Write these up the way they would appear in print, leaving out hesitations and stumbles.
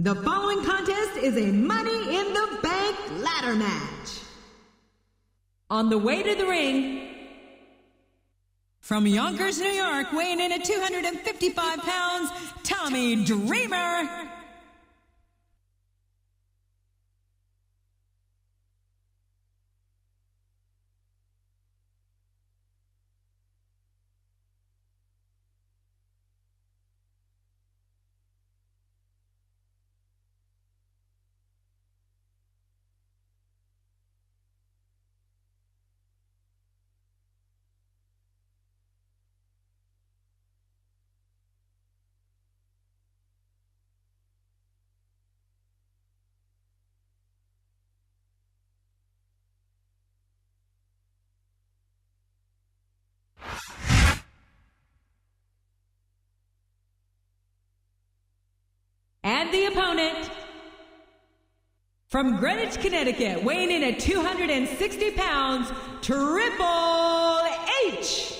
The following contest is a Money in the Bank ladder match. On the way to the ring, from Yonkers, New York, weighing in at 255 pounds, Tommy Dreamer. And the opponent, from Greenwich, Connecticut, weighing in at 260 pounds, Triple H.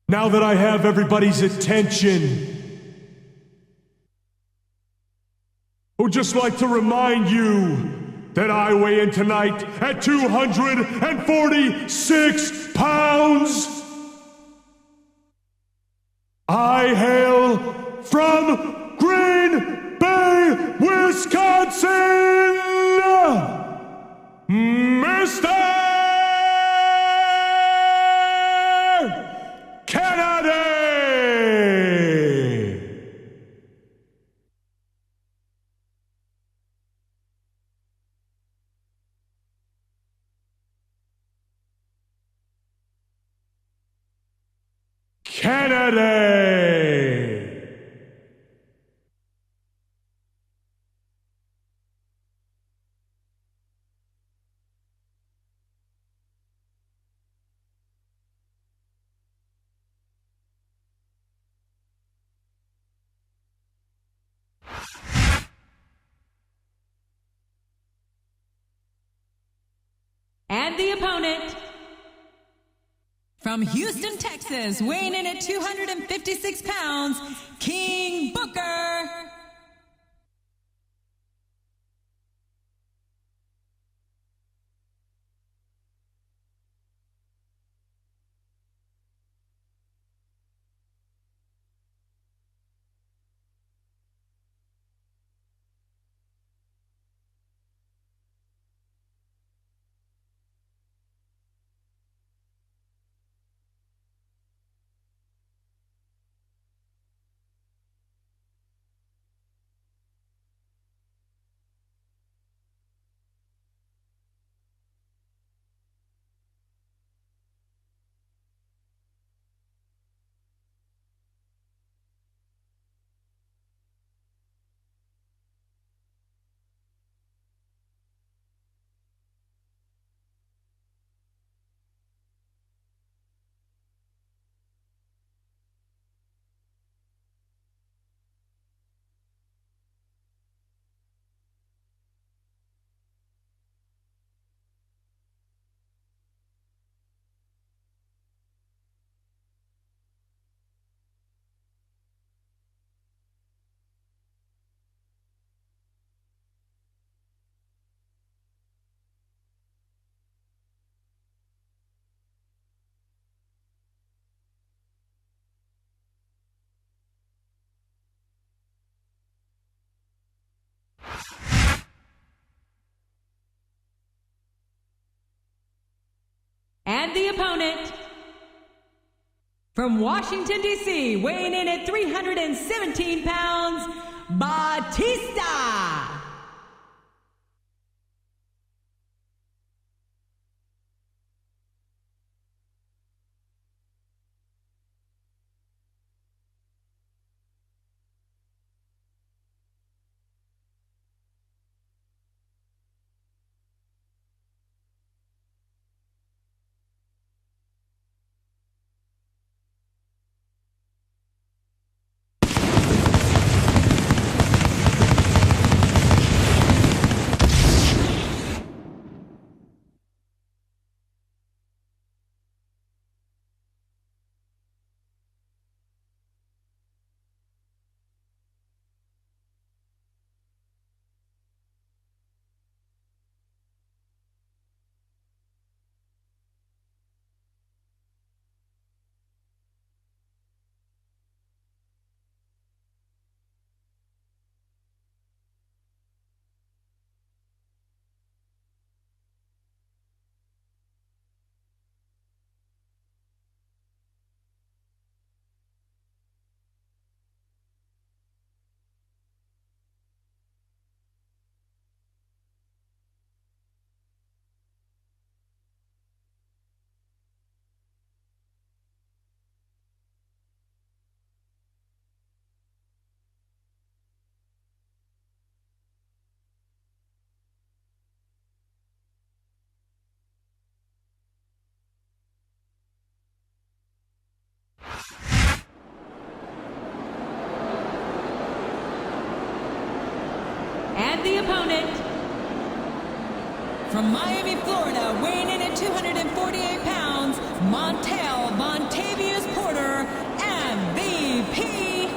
Now that I have everybody's attention, I would just like to remind you that I weigh in tonight at 246 pounds. I hail from Green Bay, Wisconsin, Mr. Kennedy! And the opponent, from Houston, Texas, weighing in at 256 pounds, King Booker. And the opponent, from Washington, D.C., weighing in at 317 pounds, Batista. And the opponent, from Miami, Florida, weighing in at 248 pounds, Montel Montavious Porter, MVP.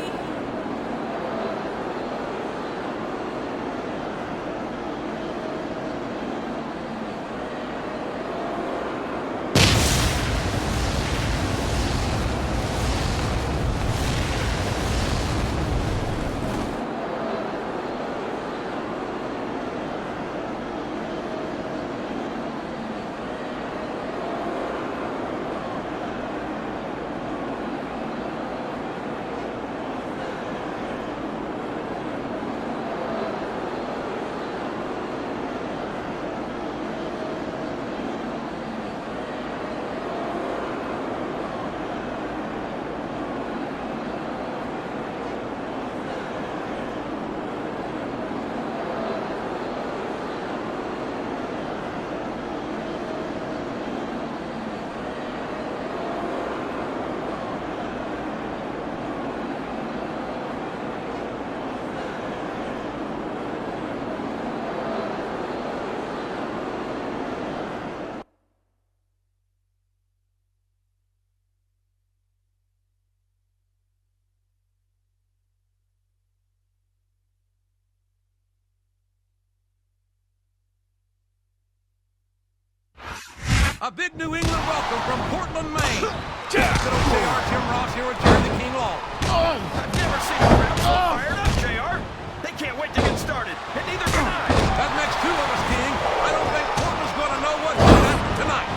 A big New England welcome from Portland, Maine. Good old JR, Tim Ross here with Jerry the King Law. Oh, I've never seen a crowd so fired up, JR. They can't wait to get started, and neither can I. That makes two of us, King. I don't think Portland's going to know what hit happened tonight.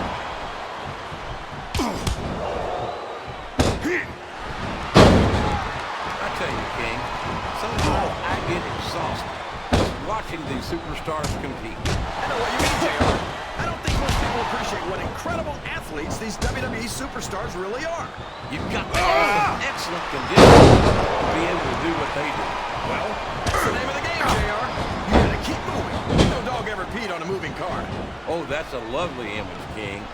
I tell you, King, sometimes I get exhausted just watching these superstars compete. I know what you mean, JR. I don't think most people appreciate what incredible athletes these WWE superstars really are. You've got to have excellent conditions to be able to do what they do. Well, that's the name of the game, JR. You gotta keep moving. No dog ever peed on a moving car. Oh, that's a lovely image, King.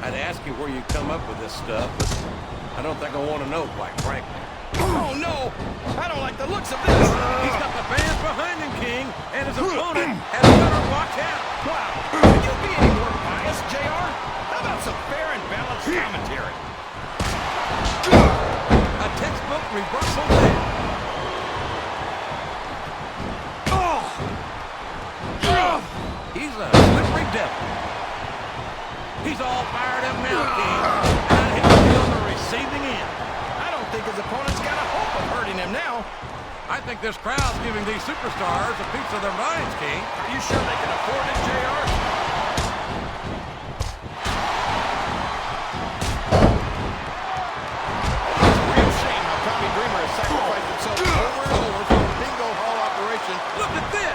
I'd ask you where you come up with this stuff, but I don't think I want to know, quite frankly. Oh, no! I don't like the looks of this. He's got the fans behind him, King, and his opponent has better watch out. Wow. Can you be any more biased, JR? How about some fair and balanced commentary? A textbook reversal there. He's a slippery devil. He's all fired up now, King. And he'll be on the receiving end. I don't think his opponent's got a hope of hurting him now. I think this crowd's giving these superstars a piece of their minds, King. Are you sure they can afford it, JR? It's a real shame how Tommy Dreamer has sacrificed himself over and over for the bingo hall operation. Look at this!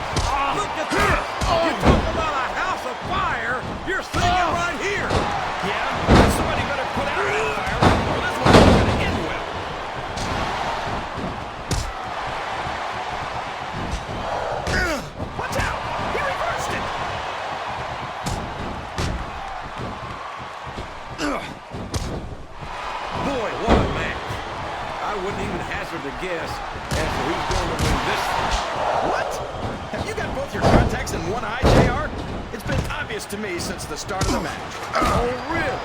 Look at this! You talk about a house of fire, you're seeing it right here! Yeah, somebody better put out that fire, or this one's not going to end well. Watch out! He reversed it! Boy, what a match. I wouldn't even hazard a guess as to who's going to win this thing. What? Have you got both your contacts in one eye, JR? It's been obvious to me since the start of the match. Oh, really?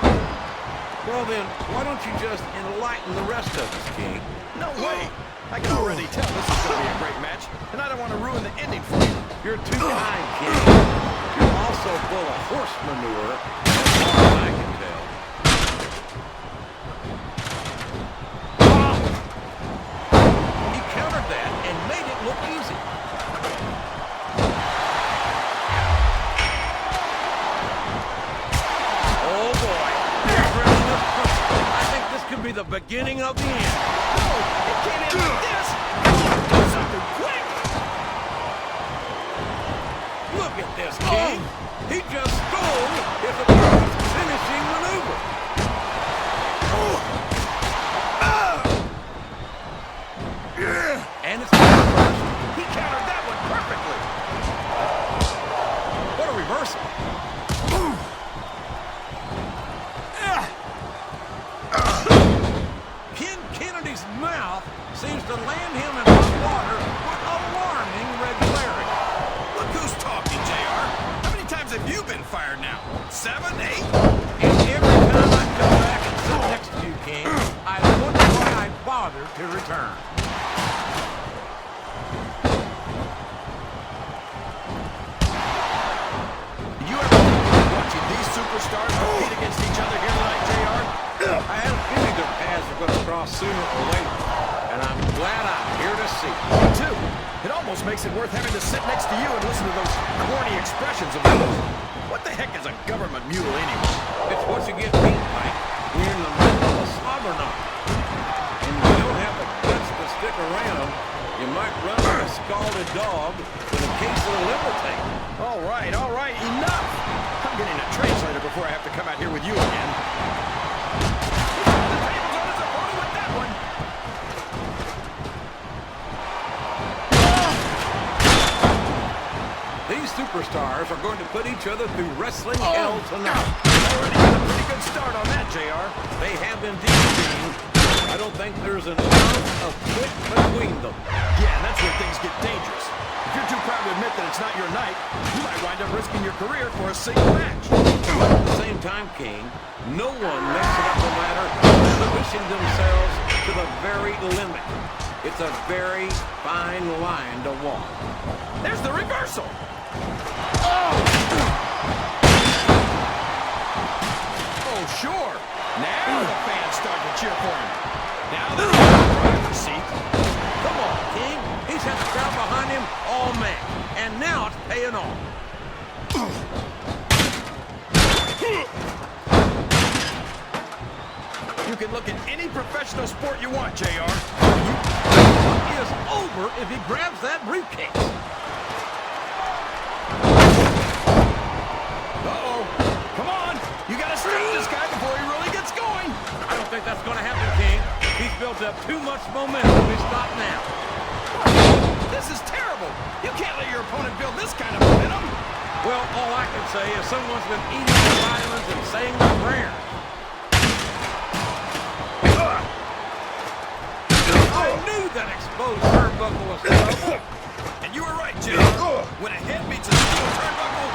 Well then, why don't you just enlighten the rest of us, King? No way! I can already tell this is going to be a great match, and I don't want to ruin the ending for you. You're too kind, King. You're also full of horse manure, as far as I can tell. He countered that and made it look easy. Oh boy, I think this could be the beginning of the end. No, it can't end like this! Do something quick! Look at this, King. He just stole his opponent's finishing maneuver. And it's reversed. He countered that one perfectly! What a reversal. Ken Kennedy's mouth seems to land him in hot water with alarming regularity. Look who's talking, JR. How many times have you been fired now? 7, 8? And every time I come back and sit next to you, King, I wonder why I bothered to return. Did you ever think about watching these superstars compete against each other here tonight, JR? I had a feeling their paths were going to cross sooner or later, and I'm glad I'm here to see. Me too. It almost makes it worth having to sit next to you and listen to those corny expressions of yours. What the heck is a government mule anyway? It's what you get beat by when you're in the middle of a slobber knock. And if you don't have the guts to stick around, you might run like a scalded dog with a case of the liver tape. All right, enough! I'm getting a translator before I have to come out here with you again. He turned the tables on his opponent with that one. These superstars are going to put each other through wrestling hell tonight. Already got a pretty good start on that, JR. They have indeed, King. I don't think there's an ounce of quick between them. Yeah, and that's where things get dangerous. If you're too proud to admit that it's not your night, you might wind up risking your career for a single match. But at the same time, King, no one makes it up the ladder pushing themselves to the very limit. It's a very fine line to walk. There's the reversal. sure. Now the fans start to cheer for him. Now they're in the driver's seat. Come on, King. He's had the crowd behind him all match, and now it's paying off. You can look at any professional sport you want, JR. It is over if he grabs that briefcase. Uh-oh. Come on. You got to stop this guy before he really gets going. I don't think that's going to happen, King. He's built up too much momentum if he stops now. This is terrible. You can't let your opponent build this kind of momentum. Well, all I can say is someone's been eating their vitamins and saying their prayers. I knew that exposed turnbuckle was trouble. And you were right, JR. When a head meets a steel turnbuckle,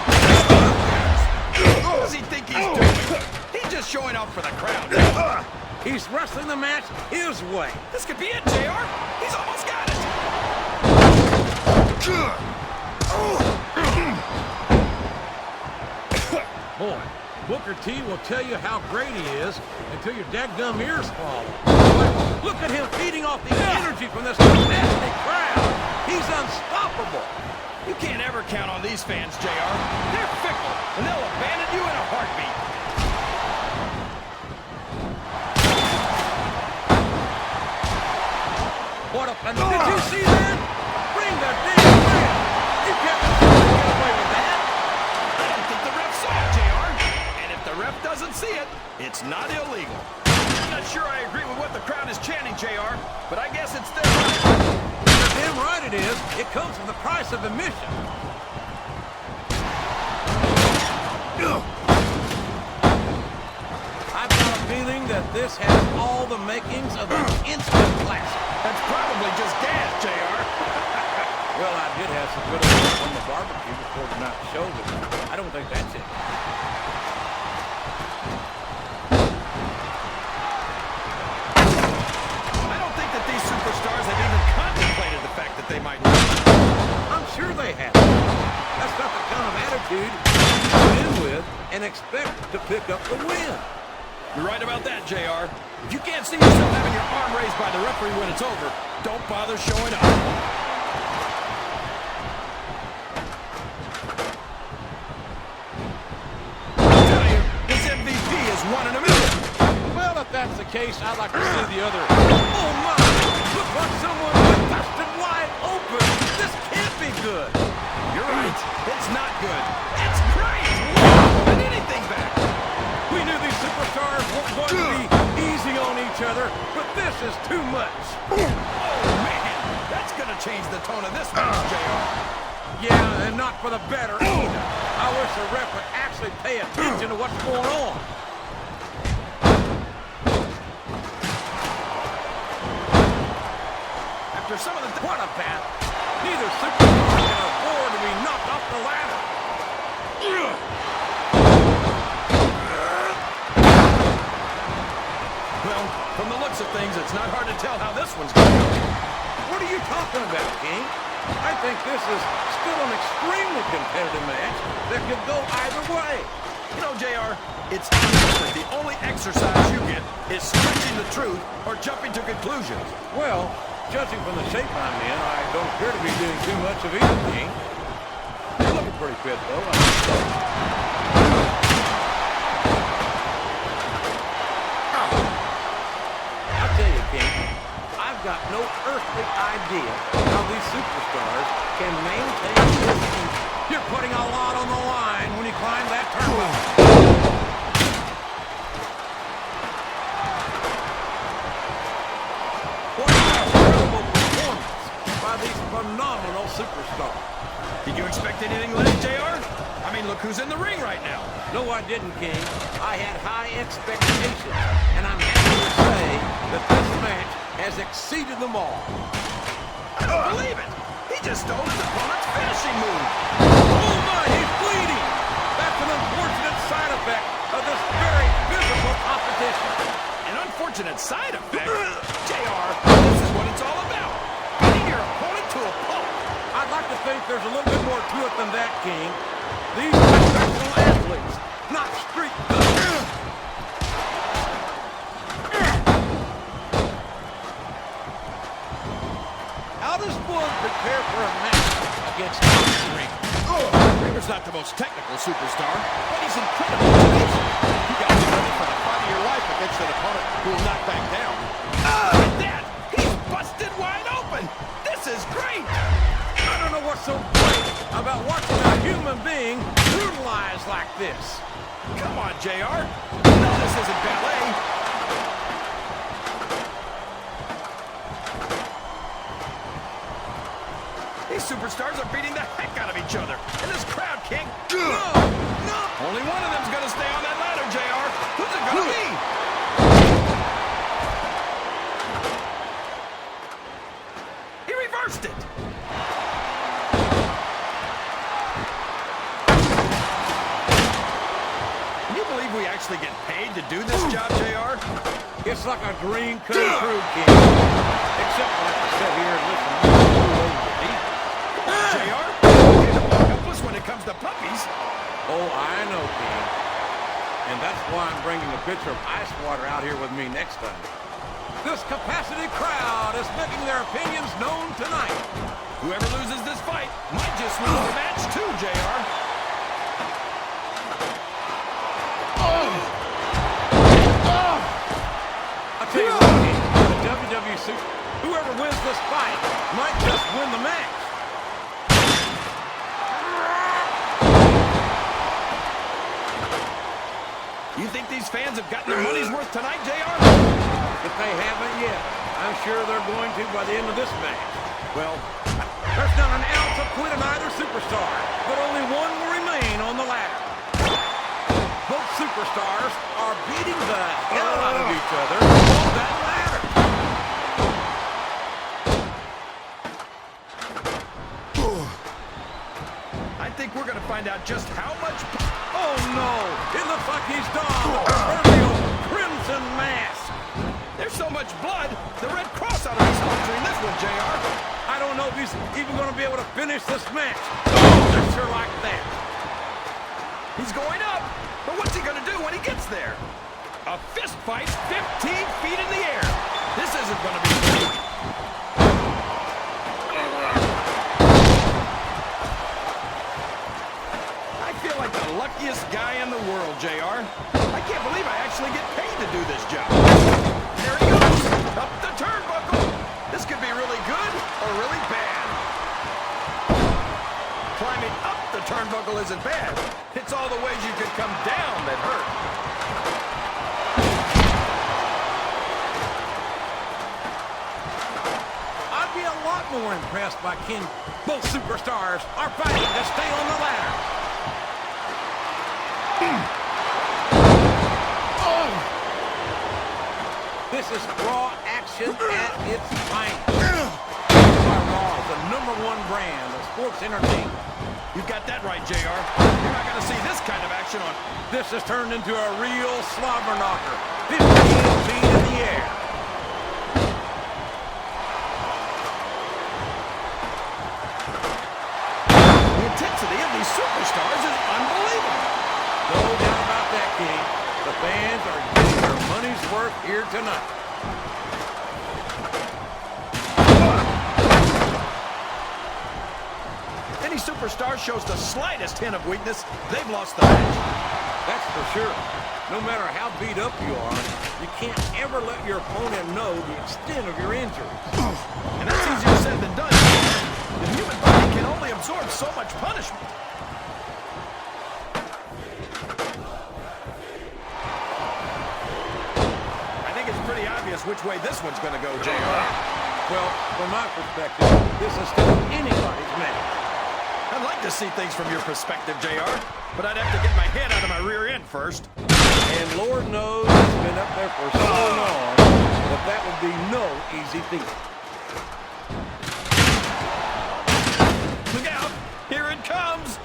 what does he think he's doing? He's just showing off for the crowd. He's wrestling the match his way. This could be it, JR. He's almost got it. Boy, Booker T will tell you how great he is until your dadgum ears fall. But look at him feeding off the energy from this fantastic crowd. He's unstoppable. You can't ever count on these fans, JR. They're fickle, and they'll abandon you in a heartbeat. What a fun. Did you see that? Bring the damn crowd. You can't get away with that. I don't think the ref saw it, JR. And if the ref doesn't see it, it's not illegal. I'm not sure I agree with what the crowd is chanting, JR, but I guess it's their right. You're damn right it is. It comes with the price of admission. I've got a feeling that this has all the makings of an instant classic. That's probably just gas, JR. Well, I did have some good ones on the barbecue before tonight's show, but I don't think that's it. I don't think that these superstars have even contemplated the fact that they might lose. I'm sure they have. That's not the kind of attitude you come in with and expect to pick up the win. You're right about that, JR. If you can't see yourself having your arm raised by the referee when it's over, don't bother showing up. I tell you, this MVP is one in a million. Well, if that's the case, I'd like to see the other. Oh, my! Look like someone got busted wide open. This can't be good. You're right. It's not good. It's great. Put anything back. We knew these superstars weren't going to be easy on each other, but this is too much. Oh, man. That's going to change the tone of this match, JR. Yeah, and not for the better either. I wish the ref would actually pay attention to what's going on. After some of the... What a path. Neither superstar can afford to be knocked off the ladder. Well, from the looks of things, it's not hard to tell how this one's going to go. What are you talking about, King? I think this is still an extremely competitive match that could go either way. You know, JR, it's obvious that the only exercise you get is stretching the truth or jumping to conclusions. Well, judging from the shape I'm in, I don't appear to be doing too much of either, King. You're looking pretty fit, though. I'll tell you, King, I've got no earthly idea how these superstars can maintain this heat. You're putting a lot on the line when you climb that turnbuckle. What an incredible performance by these phenomenal superstars. Did you expect anything less, JR? I mean, look who's in the ring right now. No, I didn't, King. I had high expectations, and I'm happy to say that this match has exceeded them all. I don't believe it. He just stole his opponent's finishing move. Oh, my, he's bleeding. That's an unfortunate side effect of this very physical competition. An unfortunate side effect? JR, this is what it's all about. Beating your opponent to a pulp. I'd like to think there's a little bit more to it than that, King. These are professional athletes, not street thugs. How does one prepare for a match against Elden Ring? Ringer's not the most technical superstar, but he's incredibly tenacious. You got to be ready for the fight of your life against an opponent who will not back down. Look at that! He's busted wide open! This is great! I don't know what's so great about watching a human being brutalized like this. Come on, JR. No, this isn't ballet. These superstars are beating the heck out of each other. And this crowd can't... No! Only one of them's going to stay on that ladder, JR. Who's it going to be? He reversed it. Can you believe we actually get paid to do this job, JR? It's like a dream come true, kid. Except when I have to sit here and listen to you. JR, you know I'm helpless when it comes to puppies. Oh, I know, King. And that's why I'm bringing a pitcher of ice water out here with me next time. This capacity crowd is making their opinions known tonight. Whoever loses this fight might just lose the match too, JR. I'll tell you what, King, the WWE whoever wins this fight might just win the match. You think these fans have gotten their money's worth tonight, JR? If they haven't yet, I'm sure they're going to by the end of this match. Well, there's not an ounce of quit in either superstar, but only one will remain on the ladder. Both superstars are beating the hell out of each other on that ladder. I think we're going to find out just how much... Oh no! It looks like he's donned the proverbial crimson mask. There's so much blood, the Red Cross ought to be sponsoring this one, JR. I don't know if he's even going to be able to finish this match. I sure like that. He's going up, but what's he going to do when he gets there? A fist fight 15 feet in the air. This isn't going to be pretty. I feel like the luckiest guy in the world, JR. I can't believe I actually get paid to do this job. There he goes, up the turnbuckle. This could be really good or really bad. Climbing up the turnbuckle isn't bad. It's all the ways you could come down that hurt. I'd be a lot more impressed by King. Both superstars are fighting to stay on the ladder. This is Raw action at its finest. Raw is the #1 brand of sports entertainment. You got that right, JR. You're not going to see this kind of action on... This has turned into a real slobber knocker. 15 feet in the air. The intensity of these superstars is unbelievable. No doubt about that, King. The fans are getting their money's worth here tonight. Any superstar shows the slightest hint of weakness, they've lost the match. That's for sure. No matter how beat up you are, you can't ever let your opponent know the extent of your injuries. And that's easier said than done. The human body can only absorb so much punishment. I think it's pretty obvious which way this one's going to go, JR. Well, from my perspective, this is still anybody's match. I'd like to see things from your perspective, JR, but I'd have to get my head out of my rear end first. And Lord knows it's been up there for so long that that would be no easy feat. Look out! Here it comes!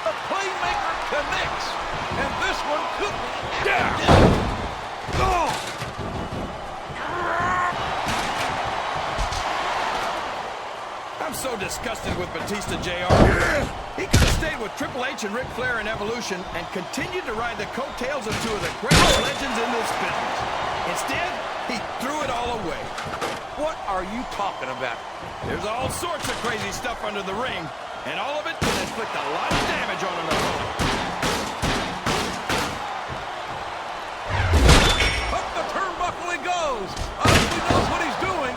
The playmaker connects, and this one could be. I'm so disgusted with Batista, JR. He could have stayed with Triple H and Ric Flair in Evolution and continued to ride the coattails of two of the greatest legends in this business. Instead, he threw it all away. What are you talking about? There's all sorts of crazy stuff under the ring, and all of it can inflict a lot of damage on an opponent. Up the turnbuckle he goes. I hope he knows what he's doing.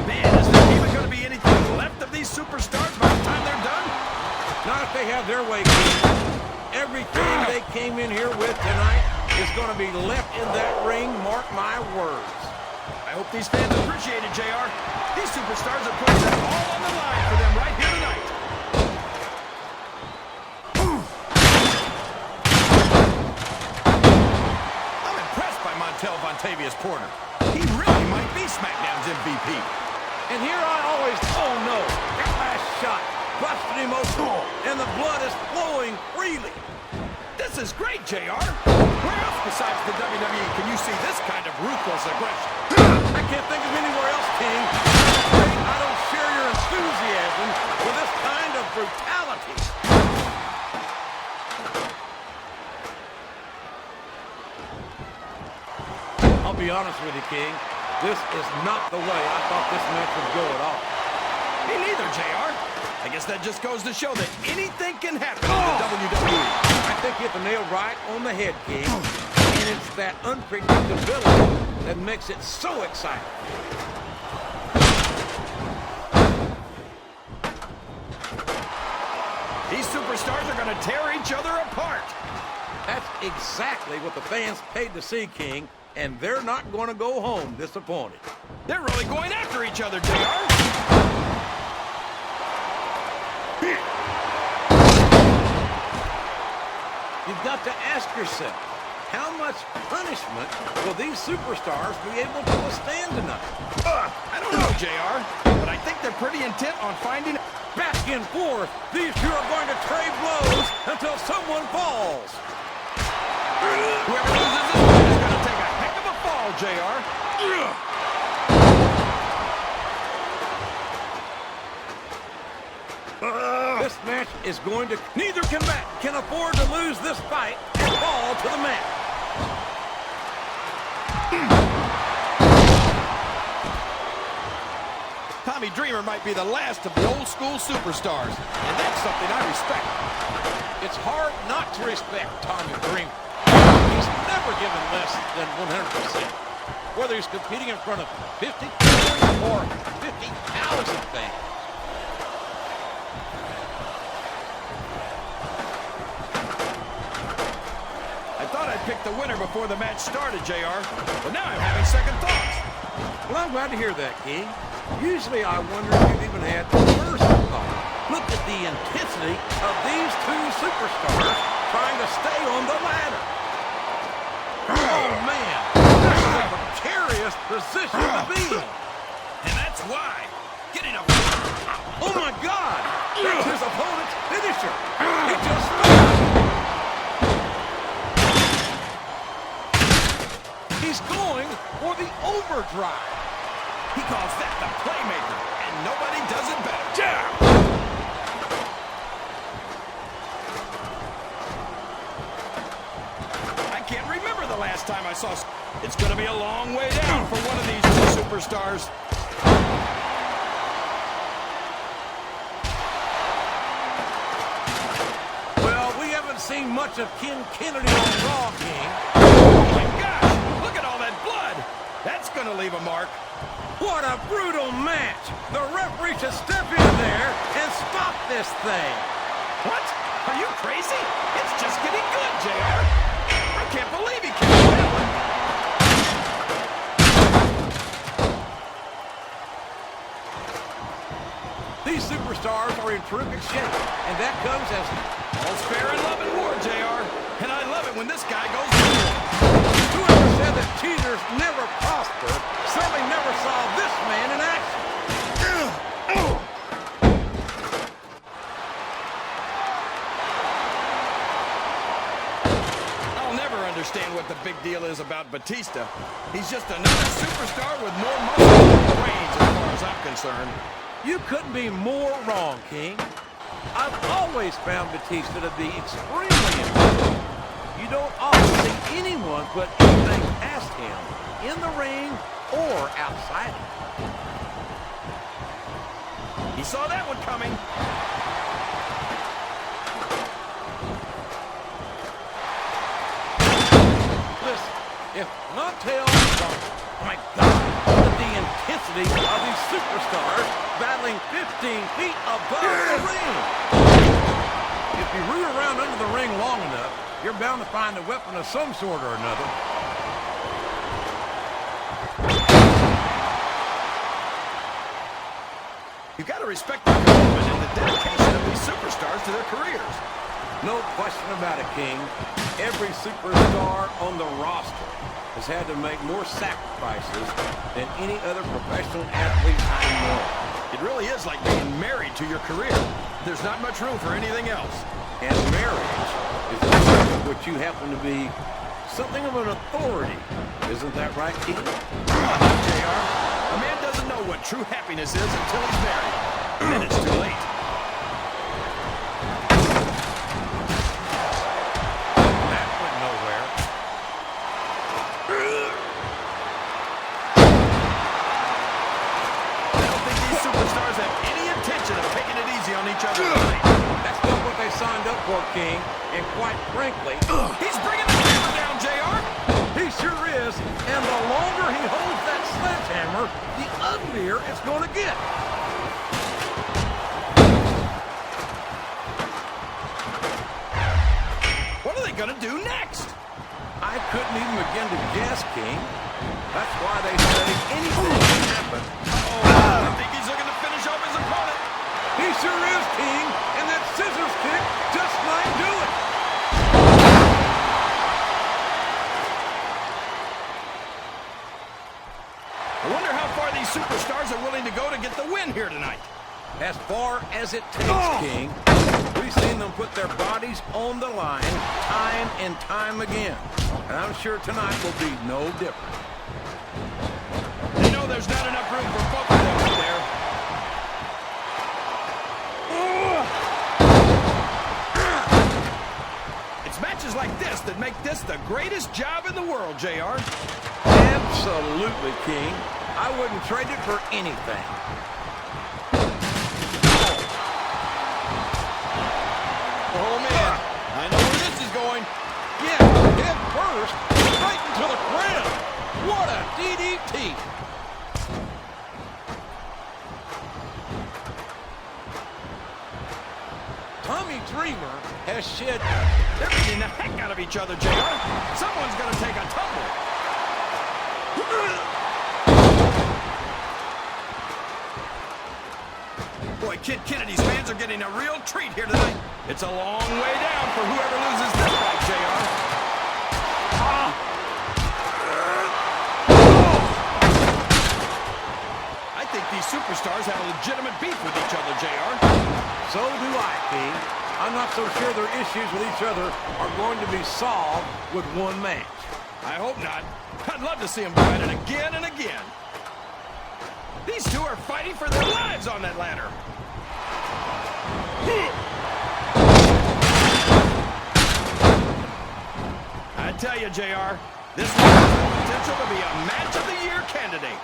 Man, is there even going to be anything left of these superstars by the time they're done? Not if they have their way, King. Everything they came in here with tonight is going to be left in that ring, mark my words. I hope these fans appreciate it, JR. These superstars are putting it all on the line for them right here tonight. I'm impressed by Montel Vontavious Porter. He really might be SmackDown's MVP. And here I always, oh no, that last shot busted him open, and the blood is flowing freely. This is great, JR. Where else besides the WWE can you see this kind of ruthless aggression? I can't think of anywhere else, King. I don't share your enthusiasm for this kind of brutality. I'll be honest with you, King. This is not the way I thought this match would go at all. Me neither, JR. I guess that just goes to show that anything can happen in the WWE. I think you hit the nail right on the head, King. And it's that unpredictability that makes it so exciting. These superstars are going to tear each other apart. That's exactly what the fans paid to see, King, and they're not going to go home disappointed. They're really going after each other, JR. You've got to ask yourself, how much punishment will these superstars be able to withstand tonight? I don't know, JR, but I think they're pretty intent on finding... Back and forth, these two are going to trade blows until someone falls. Whoever loses this one is going to take a heck of a fall, JR. This match is going to... Neither combatant can afford to lose this fight and fall to the mat. Tommy Dreamer might be the last of the old school superstars, and that's something I respect. It's hard not to respect Tommy Dreamer. He's never given less than 100%. Whether he's competing in front of 50 or 50,000 fans. I thought I'd pick the winner before the match started, JR, but now I'm having second thoughts. Well, I'm glad to hear that, King. Usually I wonder if you've even had first thought. Look at the intensity of these two superstars trying to stay on the ladder. Oh, man. This is a precarious position to be in. And that's why getting a... Oh, my God. That's his opponent's finisher. He just stopped. He's going for the overdrive. He calls that the playmaker, and nobody does it better. Yeah! I can't remember the last time I saw... It's going to be a long way down for one of these two superstars. Well, we haven't seen much of Ken Kennedy on Raw, King. Oh, my gosh! Look at all that blood! That's going to leave a mark. What a brutal match! The referee should step in there and stop this thing. What? Are you crazy? It's just getting good, JR. I can't believe he can't do that one. These superstars are in terrific shape, and that comes as... All's fair in love and war, JR. And I love it when this guy goes... Whoever said that cheaters never prosper certainly never saw this man in action. I'll never understand what the big deal is about Batista. He's just another superstar with more muscle and brains as far as I'm concerned. You couldn't be more wrong, King. I've always found Batista to be extremely important. You don't to put anything past him in the ring or outside it. He saw that one coming. Listen, if Montel, oh my God, the intensity of these superstars battling 15 feet above the ring. If you root around under the ring long enough, you're bound to find a weapon of some sort or another. You've got to respect the commitment and the dedication of these superstars to their careers. No question about it, King. Every superstar on the roster has had to make more sacrifices than any other professional athlete I know. It really is like being married to your career. There's not much room for anything else. And marriage is a thing in which you happen to be something of an authority. Isn't that right, King? Come on now, JR. A man doesn't know what true happiness is until he's married. And then it's too late. That went nowhere. I don't think these superstars have any intention of taking it easy on each other tonight. That's not what they signed up for, King. And quite frankly, He's bringing the hammer down, JR. he sure is. And the longer he holds that sledgehammer, the uglier it's going to get. What are they going to do next? I couldn't even begin to guess, King. That's why they say anything can happen. I think he's looking to finish off his opponent. He sure is, King. And that scissors kick just might do it. I wonder how far these superstars are willing to go to get the win here tonight. As far as it takes, King. We've seen them put their bodies on the line time and time again. And I'm sure tonight will be no different. You know there's not enough room for both of them up there. It's matches like this that make this the greatest job in the world, JR. Absolutely, King. I wouldn't trade it for anything. Oh, man. I know where this is going. Yeah, head first, right into the ground. What a DDT. Tommy Dreamer has shed... They're beating the heck out of each other, JR. Someone's going to take a tumble. Boy, Kid Kennedy's fans are getting a real treat here tonight. It's a long way down for whoever loses this fight, JR. I think these superstars have a legitimate beef with each other, JR. So do I, King. I'm not so sure their issues with each other are going to be solved with one match. I hope not. I'd love to see them go at it again and again. These two are fighting for their lives on that ladder. I tell you, JR, this one has the potential to be a match of the year candidate.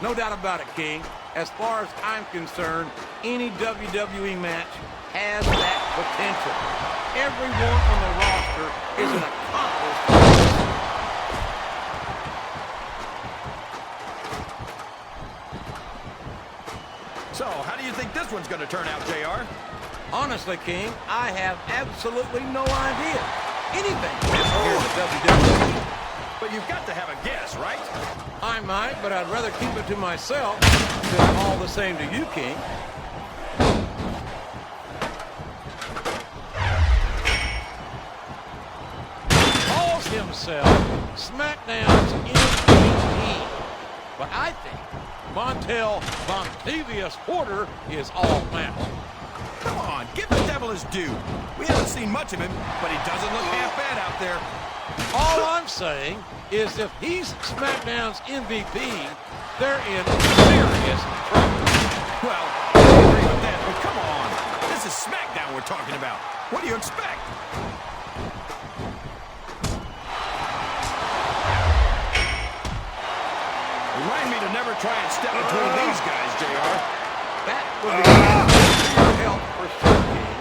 No doubt about it, King. As far as I'm concerned, any WWE match has that potential. Everyone on the roster is an accomplished. So, how do you think this one's going to turn out, JR? Honestly, King, I have absolutely no idea. Anything can happen here in the WWE. But you've got to have a guess, right? I might, but I'd rather keep it to myself if it's all the same to you, King. Calls himself Smackdown's MVP. But I think Montel Vontavious Porter is all mouth. Come on, give the devil his due. We haven't seen much of him, but he doesn't look half bad out there. All I'm saying is if he's SmackDown's MVP, they're in serious trouble. Well, I agree with that, but come on. This is Smackdown we're talking about. What do you expect? try and step between these guys, JR. That would be your help for sure, King.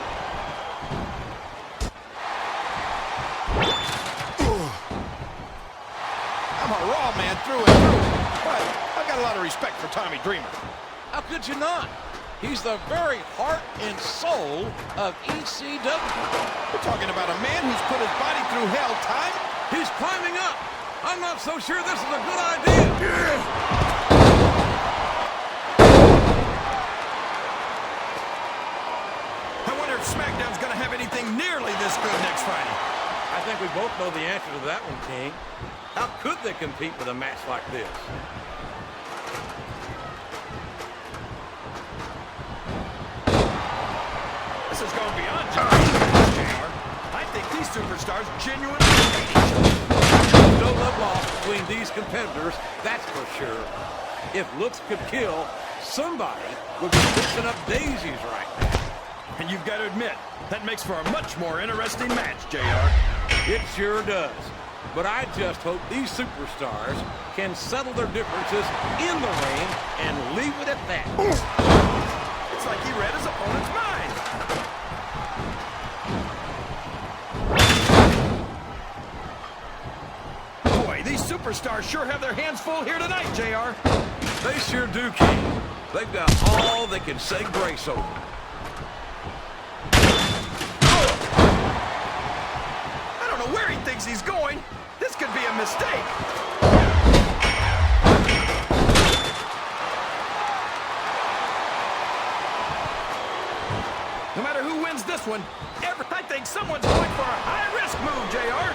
I'm a raw man through and through, but I've got a lot of respect for Tommy Dreamer. How could you not? He's the very heart and soul of ECW. We're talking about a man who's put his body through hell time. He's climbing up. I'm not so sure this is a good idea. I wonder if Smackdown's going to have anything nearly this good next Friday. I think we both know the answer to that one, King. How could they compete with a match like this? This has gone beyond just JR. I think these superstars genuinely hate each other. No love lost between these competitors, that's for sure. If looks could kill, somebody would be fixing up daisies right now. And you've got to admit, that makes for a much more interesting match, JR. It sure does. But I just hope these superstars can settle their differences in the ring and leave it at that. It's like he read his opponent's mind. Boy, these superstars sure have their hands full here tonight, JR. They sure do, King. They've got all they can say grace over. I don't know where he thinks he's going. This could be a mistake. No matter who wins this one, I think someone's going for a high-risk move, JR.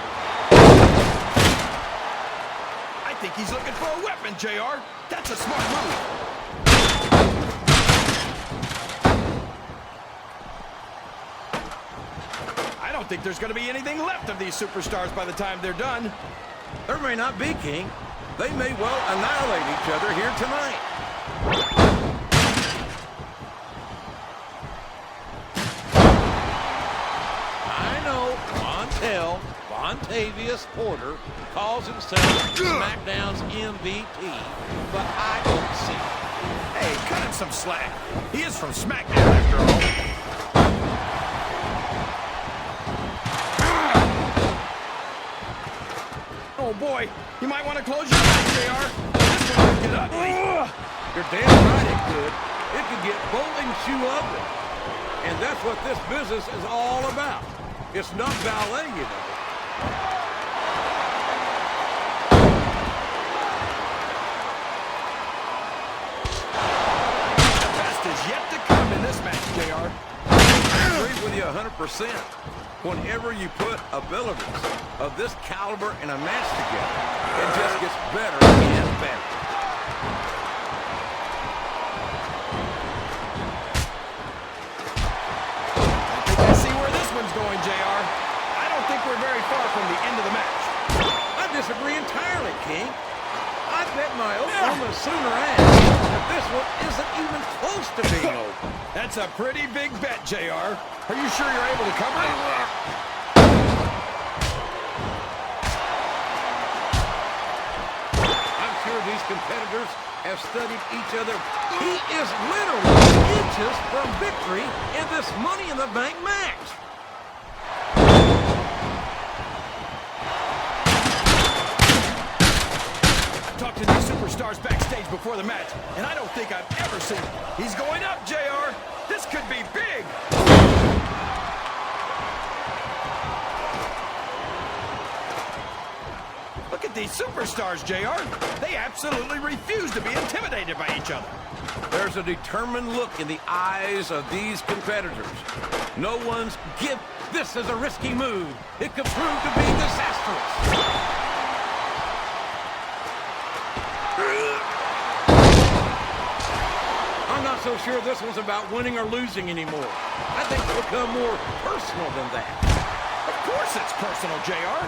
I think he's looking for a weapon, JR. That's a smart move. I don't think there's going to be anything left of these superstars by the time they're done. There may not be, King. They may well annihilate each other here tonight. I know Vontavious Porter calls himself Smackdown's MVP, but I don't see it. Hey, cut him some slack. He is from Smackdown, after all. Oh, boy. You might want to close your eyes, JR. This one could get ugly. You're damn right it could. It could get bowling shoe ugly. And that's what this business is all about. It's not ballet, you know. The best is yet to come in this match, JR. I agree with you 100%. Whenever you put abilities of this caliber in a match together, it just gets better and better. I think I see where this one's going, JR. I don't think we're very far from the end of the match. I disagree entirely, King. I bet my Oklahoma Sooner ass that this one isn't even close to being over. That's a pretty big bet, JR. Are you sure you're able to cover it? I'm sure these competitors have studied each other. He is literally inches from victory in this Money in the Bank match. Talked to these superstars backstage before the match, and I don't think I've ever seen it. He's going up, JR. This could be big. Look at these superstars, JR. They absolutely refuse to be intimidated by each other. There's a determined look in the eyes of these competitors. No one's give. This is a risky move. It could prove to be disastrous. I'm not so sure this one's about winning or losing anymore. I think it's become more personal than that. Of course it's personal, JR.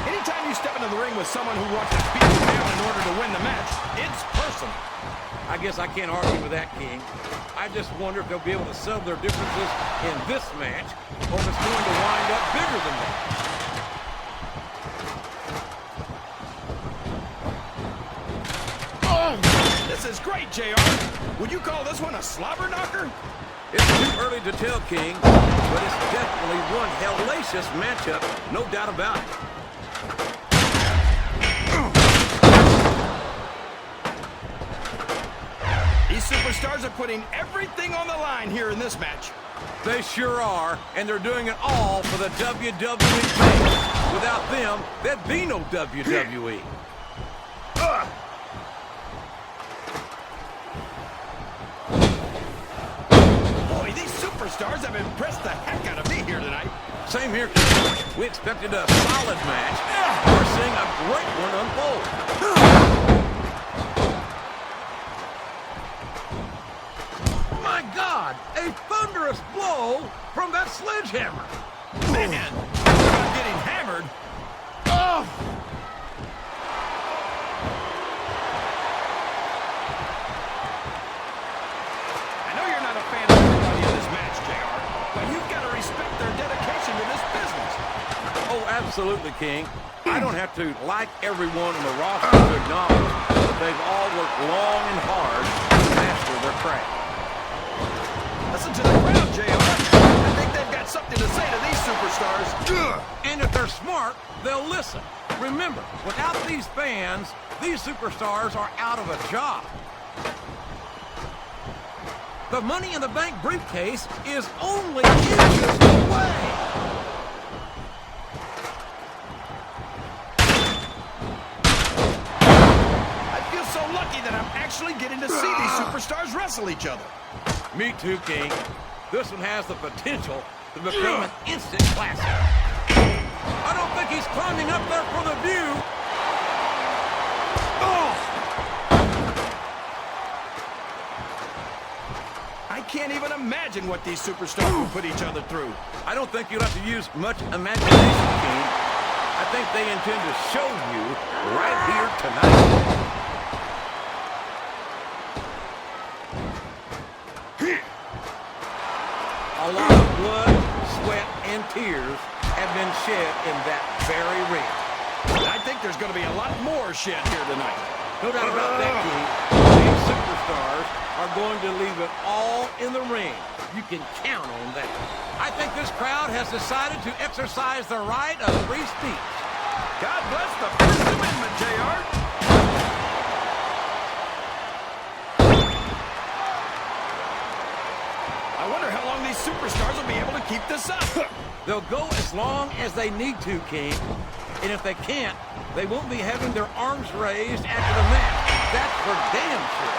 Anytime you step into the ring with someone who wants to beat you down in order to win the match, it's personal. I guess I can't argue with that, King. I just wonder if they'll be able to settle their differences in this match, or if it's going to wind up bigger than that. Oh, this This is great, JR. Would you call this one a slobber knocker? It's too early to tell, King, but it's definitely one hellacious matchup, no doubt about it. These superstars are putting everything on the line here in this match. They sure are, and they're doing it all for the WWE fans. Without them, there'd be no WWE. Boy, these superstars have impressed the heck out of me here tonight. Same here, King. We expected a solid match. We're seeing a great one unfold. My God, a thunderous blow from that sledgehammer. Man, I'm getting hammered. Oh! I know you're not a fan of everybody in this match, JR, but you've got to respect their dedication to this business. Oh, absolutely, King. I don't have to like everyone on the roster to acknowledge that they've all worked long and hard to master their craft. Listen to the crowd, JR. I think they've got something to say to these superstars. And if they're smart, they'll listen. Remember, without these fans, these superstars are out of a job. The Money in the Bank briefcase is only inches away. I feel so lucky that I'm actually getting to see these superstars wrestle each other. Me too, King. This one has the potential to become an instant classic. I don't think he's climbing up there for the view. Oh! I can't even imagine what these superstars will put each other through. I don't think you'll have to use much imagination, King. I think they intend to show you right here tonight. A lot of blood, sweat, and tears have been shed in that very ring. I think there's going to be a lot more shed here tonight. No doubt about that, King. These superstars are going to leave it all in the ring. You can count on that. I think this crowd has decided to exercise the right of free speech. God bless the First Amendment, JR. I wonder how long these superstars will be able to keep this up. They'll go as long as they need to, King. And if they can't, they won't be having their arms raised after the match. That's for damn sure.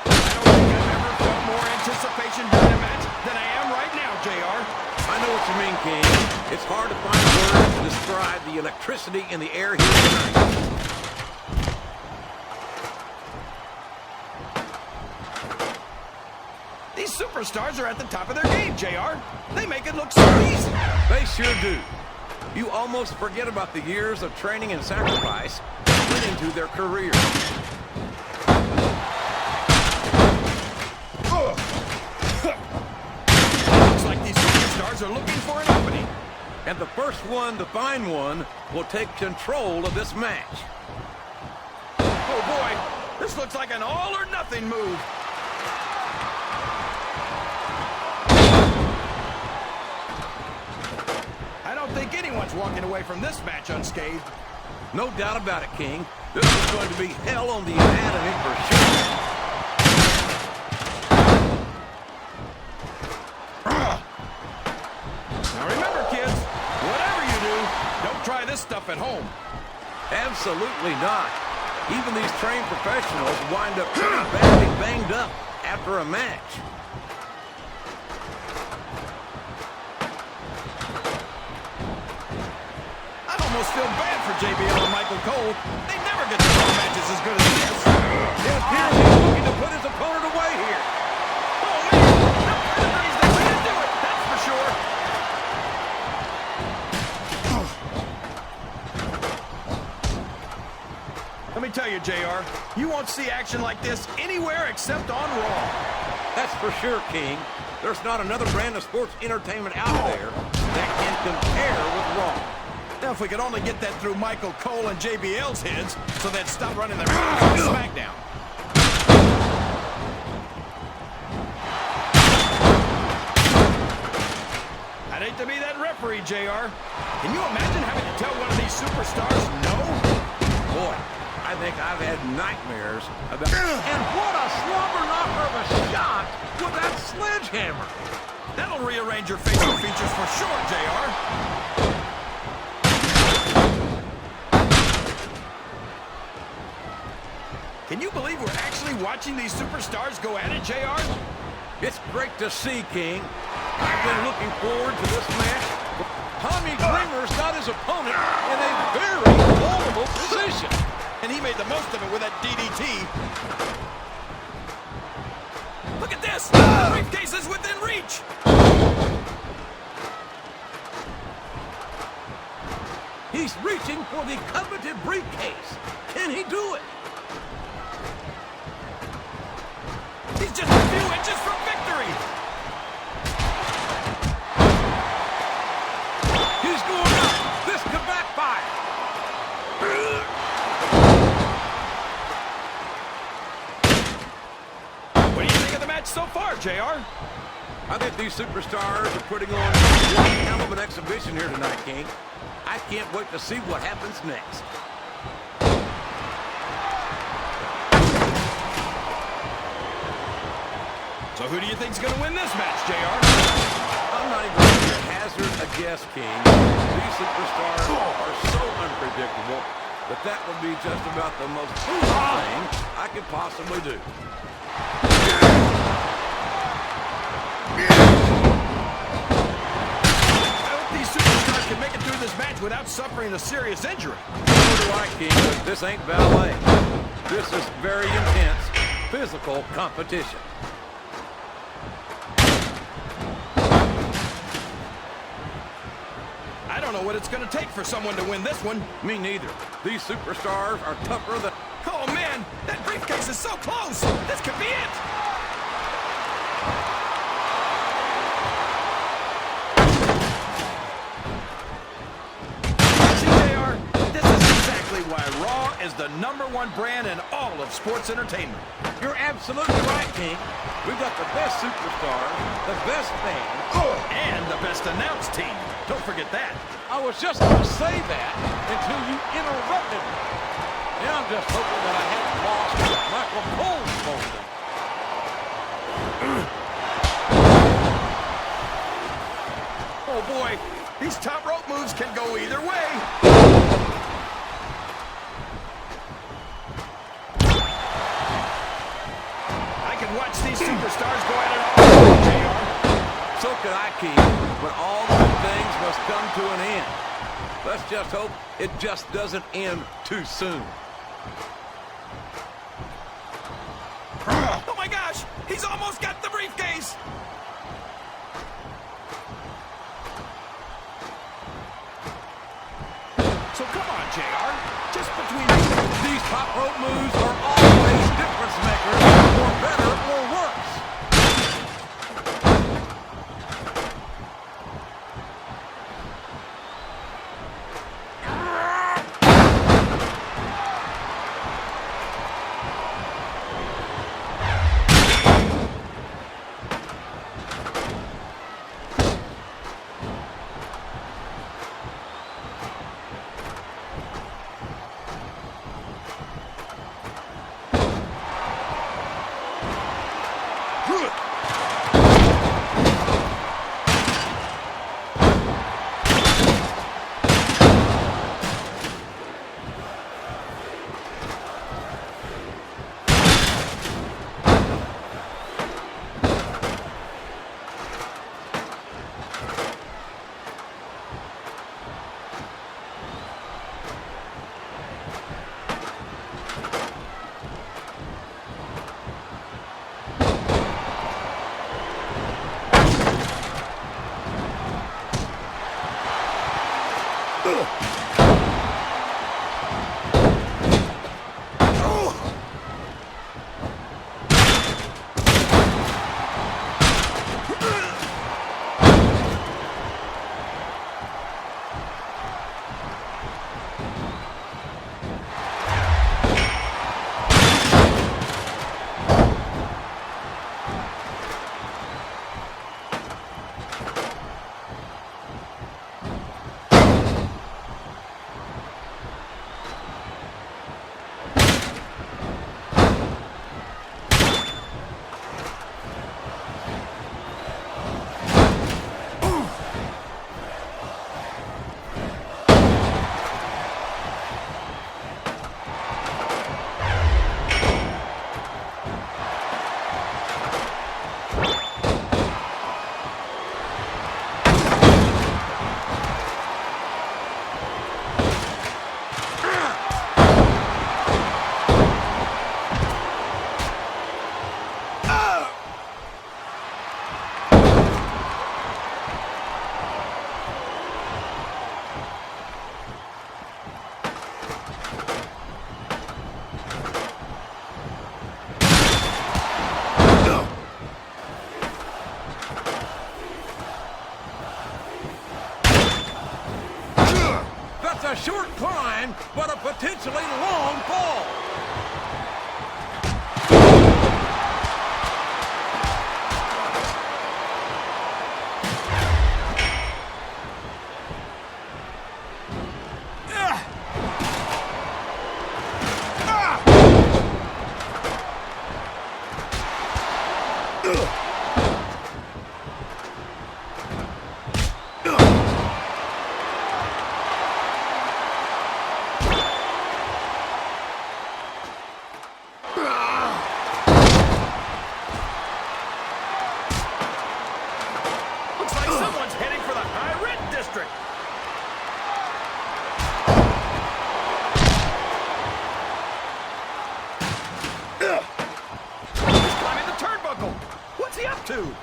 I don't think I've ever felt more anticipation during a match than I am right now, JR. I know what you mean, King. It's hard to find words to describe the electricity in the air here tonight. These superstars are at the top of their game, JR. They make it look so easy. They sure do. You almost forget about the years of training and sacrifice that went into their careers. Looks like these superstars are looking for an opening. And the first one to find one will take control of this match. Oh boy, this looks like an all or nothing move. I don't think anyone's walking away from this match unscathed. No doubt about it, King. This is going to be hell on the anatomy for sure. Now remember, kids, whatever you do, don't try this stuff at home. Absolutely not. Even these trained professionals wind up pretty badly banged up after a match. I almost feel bad for JBL and Michael Cole. They never get to run matches as good as this. It appears he's looking to put his opponent away here. Oh, man, the pedigree's the way to do it, that's for sure. Let me tell you, JR, you won't see action like this anywhere except on Raw. That's for sure, King. There's not another brand of sports entertainment out there that can compare with Raw. Now, if we could only get that through Michael Cole and JBL's heads, so they'd stop running their mouths on Smackdown. I'd hate to be that referee, JR. Can you imagine having to tell one of these superstars no? Boy, I think I've had nightmares about... And what a slobber knocker of a shot with that sledgehammer. That'll rearrange your facial features for sure, JR. Can you believe we're actually watching these superstars go at it, JR? It's great to see, King. I've been looking forward to this match. Tommy Dreamer's got his opponent in a very vulnerable position. And he made the most of it with that DDT. Look at this! The briefcase is within reach! He's reaching for the coveted briefcase. Can he do it? He's just a few inches from victory! He's going up. This could backfire. What do you think of the match so far, JR? I think these superstars are putting on one hell of an exhibition here tonight, King. I can't wait to see what happens next. So who do you think's going to win this match, JR? I'm not even going to hazard a guess, King. These superstars are so unpredictable that that would be just about the most foolish thing I could possibly do. I hope these superstars can make it through this match without suffering a serious injury. So do I, King, but this ain't ballet. This is very intense, physical competition. I don't know what it's going to take for someone to win this one. Me neither. These superstars are tougher than... Oh, man, that briefcase is so close. This could be it. See, JR, this is exactly why Raw is the #1 brand in all of sports entertainment. You're absolutely right, King. We've got the best superstars, the best fans, And the best announced team. Don't forget that. I was just going to say that until you interrupted me. Now I'm just hoping that I haven't lost Michael Cole's moment. Oh, boy. These top rope moves can go either way. I can watch these superstars go at it all, JR. So could I, King, but all good things must come to an end. Let's just hope it just doesn't end too soon. Oh my gosh, he's almost got the briefcase. So come on, JR, just between These top rope moves are always difference makers, for better or worse. a short climb, but a potentially long fall. Looks like someone's heading for the high red district. He's climbing the turnbuckle. What's he up to?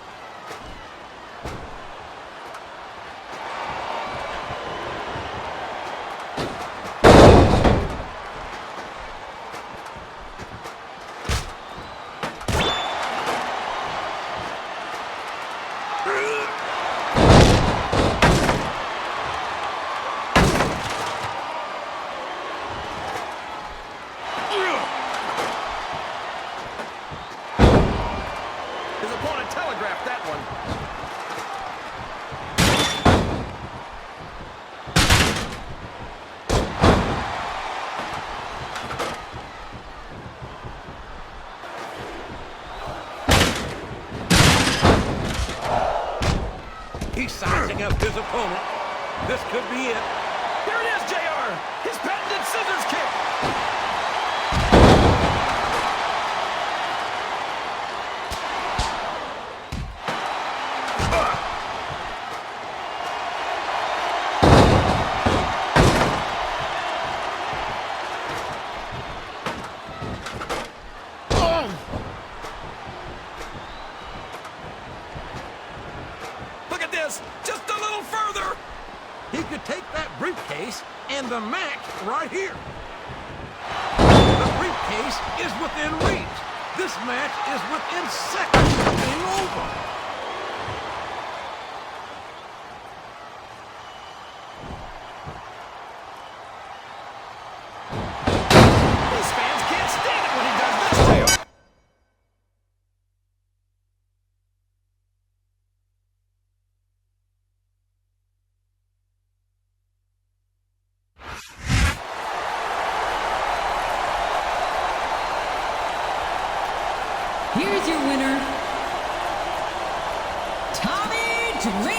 His opponent telegraphed that one. He's sizing up his opponent. This could be it. Here it is, JR. His patented scissors kick. Look at this. Just a little further. He could take that briefcase and the match right here. The briefcase is within reach. This match is within seconds of being over. These fans can't stand it when he does this to you. Here's your winner, Tommy Dreamer.